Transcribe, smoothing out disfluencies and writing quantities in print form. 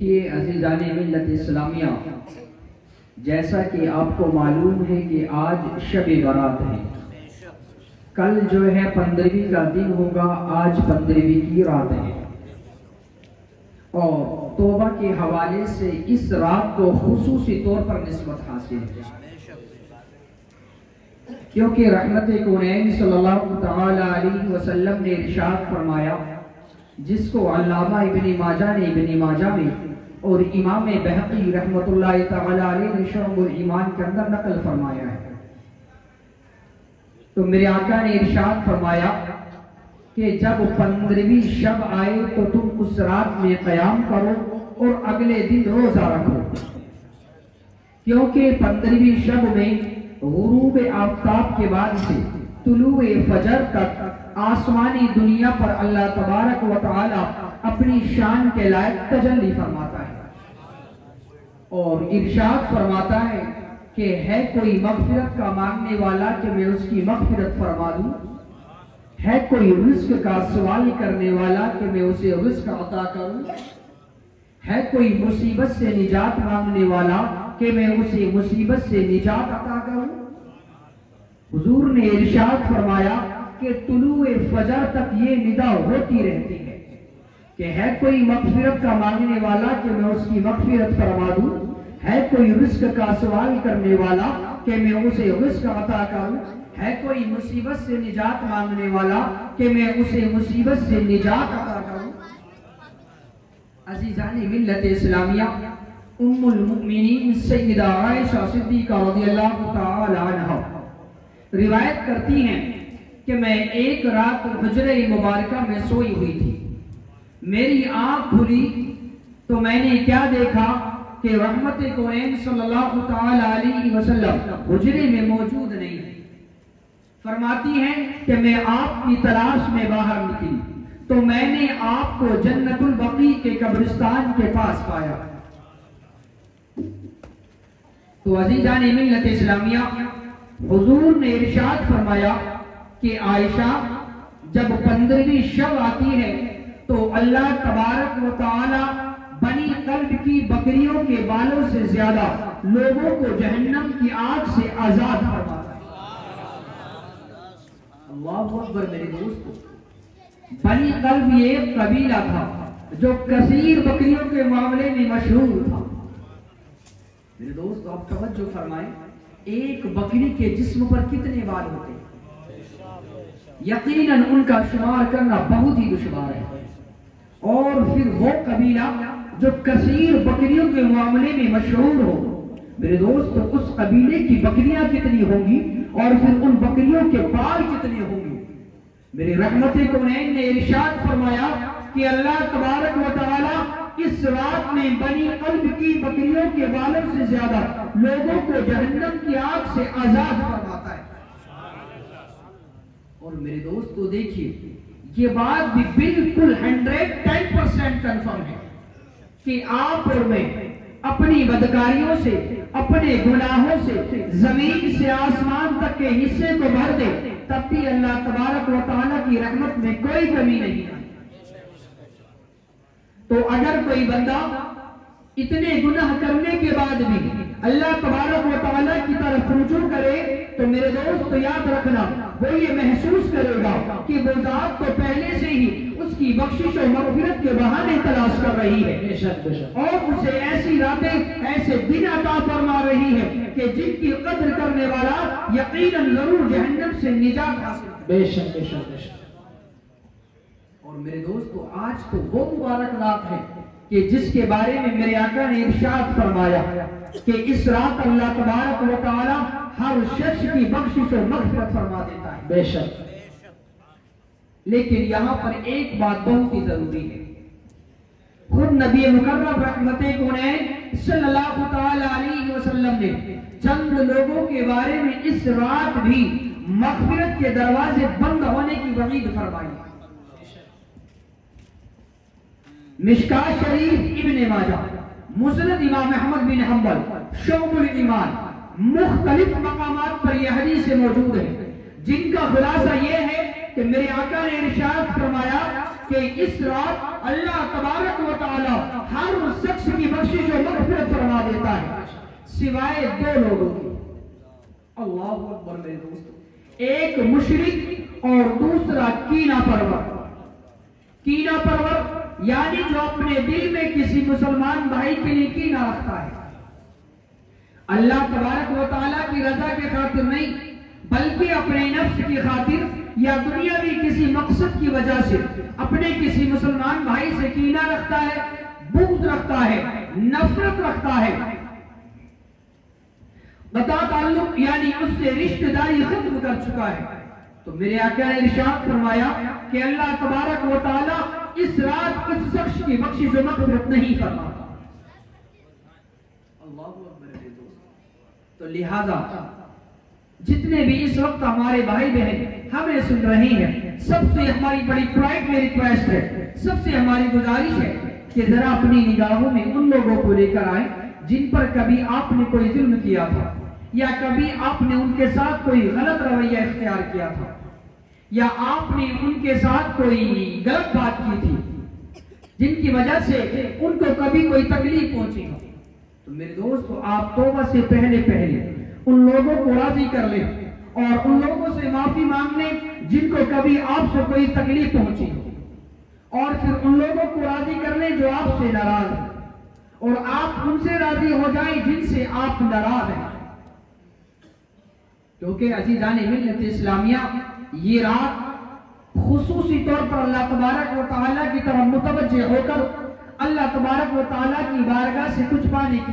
یہ عزیزان ملت اسلامیہ، جیسا کہ آپ کو معلوم ہے کہ آج شب برات ہے، کل جو ہے 15ویں کا دن ہوگا، آج 15ویں کی رات ہے، اور توبہ کے حوالے سے اس رات کو خصوصی طور پر نسبت حاصل ہے، کیونکہ رحمت کونین صلی اللہ تعالی علیہ وسلم نے ارشاد فرمایا، جس کو علامہ ابن ماجہ نے ابن ماجہ میں اور امام بہقی رحمت اللہ تعالی علیہ نے شعب الایمان کے اندر نقل فرمایا ہے۔ تو میرے آقا نے ارشاد فرمایا کہ جب 15ویں شب آئے تو تم اس رات میں قیام کرو اور اگلے دن روزہ رکھو، کیونکہ 15ویں شب میں غروب آفتاب کے بعد سے طلوع فجر تک آسمانی دنیا پر اللہ تبارک و تعالی اپنی شان کے لائق تجلی فرماتا ہے، اور ارشاد فرماتا ہے کہ ہے کوئی مغفرت کا مانگنے والا کہ میں اس کی مغفرت فرما دوں، ہے کوئی رزق کا سوال کرنے والا کہ میں اسے رزق عطا کروں، ہے کوئی مصیبت سے نجات مانگنے والا کہ میں اسے مصیبت سے نجات عطا کروں۔ حضور نے ارشاد فرمایا کہ طلوع فجر تک یہ ندا ہوتی رہتی ہے کہ ہے کوئی مغفرت کا مانگنے والا کہ میں اس کی مغفرت فرما دوں، ہے کوئی رزق کا سوال کرنے والا کہ میں اسے رزق عطا کروں، ہے کوئی مصیبت سے نجات مانگنے والا کہ میں اسے مصیبت سے نجات عطا کروں۔ عزیزان ملت اسلامیہ، ام المؤمنین سیدہ عائشہ صدیقہ رضی اللہ تعالی عنہا روایت کرتی ہیں کہ میں ایک رات حجرہ مبارکہ میں سوئی ہوئی تھی، میری آنکھ کھلی تو میں نے کیا دیکھا کہ رحمت کونین صلی اللہ تعالی علیہ وسلم حجرے میں موجود نہیں ہے۔ فرماتی ہیں کہ میں آپ کی تلاش میں باہر نکلی تو میں نے آپ کو جنت البقیع کے قبرستان کے پاس پایا۔ تو عزیزان ملت اسلامیہ، حضور نے ارشاد فرمایا کہ عائشہ جب 15ویں شب آتی ہے تو اللہ تبارک و تعالی بنی قلب کی بکریوں کے بالوں سے زیادہ لوگوں کو جہنم کی آگ سے آزاد فرماتا ہے۔ اللہ اکبر میرے دوستو، بنی قلب یہ ایک قبیلہ تھا جو کثیر بکریوں کے معاملے میں مشہور تھا۔ میرے دوست آپ توجہ فرمائیں، ایک بکری کے جسم پر کتنے بال ہوتے ہیں؟ یقیناً ان کا شمار کرنا بہت ہی دشوار ہے، اور پھر وہ قبیلہ جو کثیر بکریوں کے معاملے میں مشہور ہو، میرے دوست اس قبیلے کی بکریاں کتنی ہوں گی اور پھر ان بکریوں کے بال کتنے ہوں گے۔ میرے رحمت کونین نے ارشاد فرمایا کہ اللہ تبارک و تعالی اس رات میں بنی قلب کی بکریوں کے بالوں سے زیادہ لوگوں کو جہنم کی آگ سے آزاد فرماتا ہے۔ اور میرے دوستو دیکھیے، یہ بات بھی بالکل 110% کنفرم ہے کہ آپ اور میں اپنی بدکاریوں سے، اپنے گناہوں سے زمین سے آسمان تک کے حصے کو بھر دے، تب بھی اللہ تبارک و تعالیٰ کی رحمت میں کوئی کمی نہیں ہے۔ تو اگر کوئی بندہ اتنے گناہ کرنے کے بعد بھی اللہ تبارک و تعالیٰ کی طرف رجوع کرے تو میرے دوست یاد رکھنا، وہ یہ محسوس کرے گا کہ وہ ذات تو پہلے سے ہی اس کی بخشش و مغفرت کے بہانے تلاش کر رہی ہے، اور اسے ایسی راتیں، ایسے دن عطا فرما رہی ہے کہ جن کی قدر کرنے والا یقیناً ضرور جہنم سے نجات حاصل کرے۔ بے شک بے شک بے شک۔ اور میرے دوستو، آج تو وہ مبارک رات ہے کہ جس کے بارے میں میرے آقا نے ارشاد فرمایا کہ اس رات اللہ تبارک و تعالی ہر شخص کی بخشش و مغفرت فرما دیتا ہے۔ بے شک۔ لیکن یہاں پر ایک بات بہت ہی ضروری ہے، خود نبی مکرم رحمت کونین صلی اللہ تعالی علیہ وسلم نے چند لوگوں کے بارے میں اس رات بھی مغفرت کے دروازے بند ہونے کی وعید فرمائی۔ مشکاہ شریف، ابن ماجہ، مسند امام احمد بن حنبل، شعب الایمان، مختلف مقامات پر یہ حدیث موجود ہے، جن کا خلاصہ یہ ہے کہ میرے آقا نے ارشاد فرمایا کہ اس رات اللہ تبارک و تعالی ہر اس شخص کی بخشش و مغفرت فرما دیتا ہے سوائے دو لوگوں کی. اللہ اکبر میرے دوستو. ایک مشرک اور دوسرا کینہ پرور. کینہ پرور یعنی جو اپنے دل میں کسی مسلمان بھائی کے لیے کینہ رکھتا ہے، اللہ تبارک و تعالیٰ کی رضا کے خاطر نہیں بلکہ اپنے نفس کی خاطر یا دنیاوی کسی مقصد کی وجہ سے اپنے کسی مسلمان بھائی سے کینہ رکھتا ہے، بغض رکھتا ہے، نفرت رکھتا ہے، قطع تعلق یعنی اس سے رشتہ داری ختم کر چکا ہے، تو میرے آقا نے ارشاد فرمایا کہ اللہ تبارک و تعالیٰ اس رات اس شخص کی بخشش و مغفرت نہیں فرماتا. اللہ اکبر میرے دوست. تو لہذا جتنے بھی اس وقت ہمارے بھائی بہن ہمیں سن رہے ہیں، سب سے ہماری بڑی پرائٹ میں ریکویسٹ ہے، سب سے ہماری گزارش ہے کہ ذرا اپنی نگاہوں میں ان لوگوں کو لے کر آئیں جن پر کبھی آپ نے کوئی ظلم کیا تھا، یا کبھی آپ نے ان کے ساتھ کوئی غلط رویہ اختیار کیا تھا، یا آپ نے ان کے ساتھ کوئی غلط بات کی تھی جن کی وجہ سے ان کو کبھی کوئی تکلیف پہنچی ہو. تو میرے دوستو، آپ توبہ سے پہلے ان لوگوں کو راضی کر لیں اور ان لوگوں سے معافی مانگ لیں جن کو کبھی آپ سے کوئی تکلیف پہنچی ہو، اور پھر ان لوگوں کو راضی کر لیں جو آپ سے ناراض ہیں، اور آپ ان سے راضی ہو جائیں جن سے آپ ناراض ہیں. کیونکہ عزیزان ملت اسلامیہ، یہ رات خصوصی طور پر اللہ تبارک و تعالیٰ کی طرف متوجہ ہو کر اللہ تبارک و تعالیٰ کی بارگاہ سے کچھ پانے کی